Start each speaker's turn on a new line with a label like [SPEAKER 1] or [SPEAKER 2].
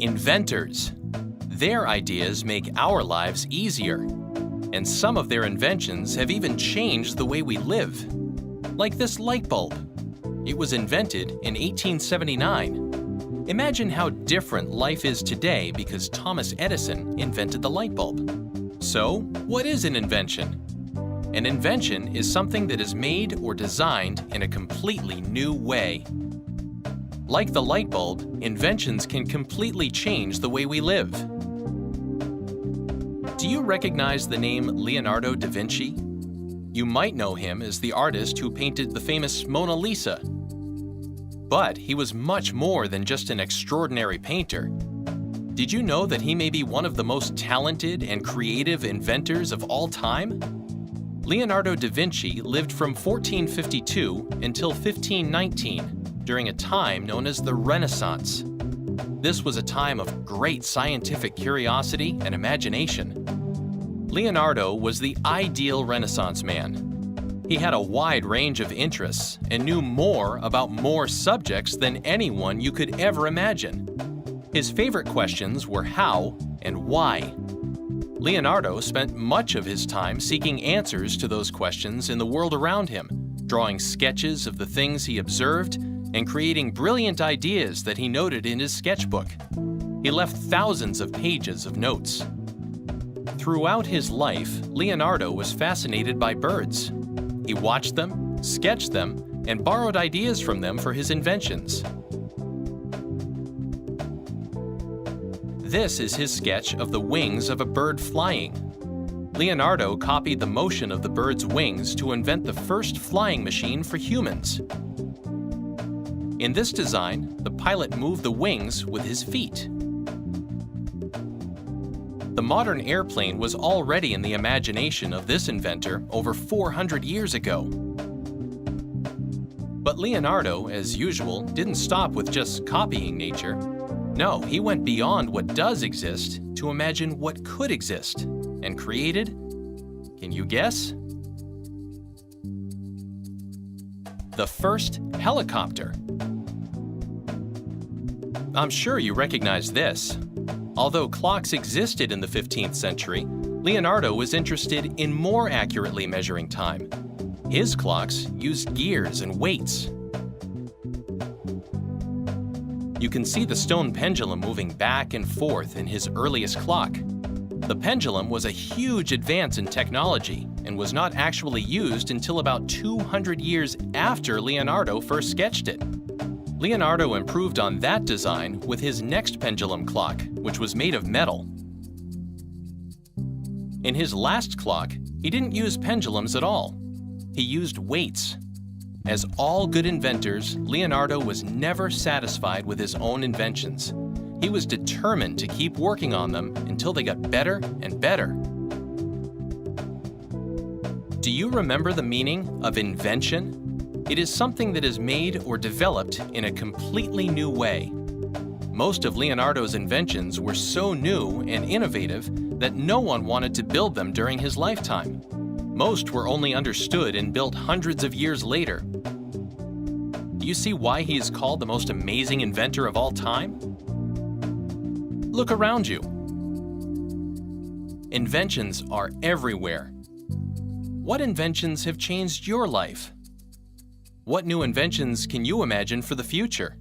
[SPEAKER 1] Inventors. Their ideas make our lives easier, and some of their inventions have even changed the way we live. Like this light bulb. It was invented in 1879. Imagine how different life is today because Thomas Edison invented the light bulb. So, what is an invention? An invention is something that is made or designed in a completely new way. Like the light bulb, inventions can completely change the way we live. Do you recognize the name Leonardo da Vinci? You might know him as the artist who painted the famous Mona Lisa. But he was much more than just an extraordinary painter. Did you know that he may be one of the most talented and creative inventors of all time? Leonardo da Vinci lived from 1452 until 1519, during a time known as the Renaissance. This was a time of great scientific curiosity and imagination. Leonardo was the ideal Renaissance man. He had a wide range of interests and knew more about more subjects than anyone you could ever imagine. His favorite questions were how and why. Leonardo spent much of his time seeking answers to those questions in the world around him, drawing sketches of the things he observed and creating brilliant ideas that he noted in his sketchbook. He left thousands of pages of notes. Throughout his life, Leonardo was fascinated by birds. He watched them, sketched them, and borrowed ideas from them for his inventions. This is his sketch of the wings of a bird flying. Leonardo copied the motion of the bird's wings to invent the first flying machine for humans. In this design, the pilot moved the wings with his feet. The modern airplane was already in the imagination of this inventor over 400 years ago. But Leonardo, as usual, didn't stop with just copying nature. No, he went beyond what does exist to imagine what could exist, and created, can you guess? The first helicopter. I'm sure you recognize this. Although clocks existed in the 15th century, Leonardo was interested in more accurately measuring time. His clocks used gears and weights. You can see the stone pendulum moving back and forth in his earliest clock. The pendulum was a huge advance in technology and was not actually used until about 200 years after Leonardo first sketched it. Leonardo improved on that design with his next pendulum clock, which was made of metal. In his last clock, he didn't use pendulums at all. He used weights. As all good inventors, Leonardo was never satisfied with his own inventions. He was determined to keep working on them until they got better and better. Do you remember the meaning of invention? It is something that is made or developed in a completely new way. Most of Leonardo's inventions were so new and innovative that no one wanted to build them during his lifetime. Most were only understood and built hundreds of years later. Do you see why he is called the most amazing inventor of all time? Look around you. Inventions are everywhere. What inventions have changed your life? What new inventions can you imagine for the future?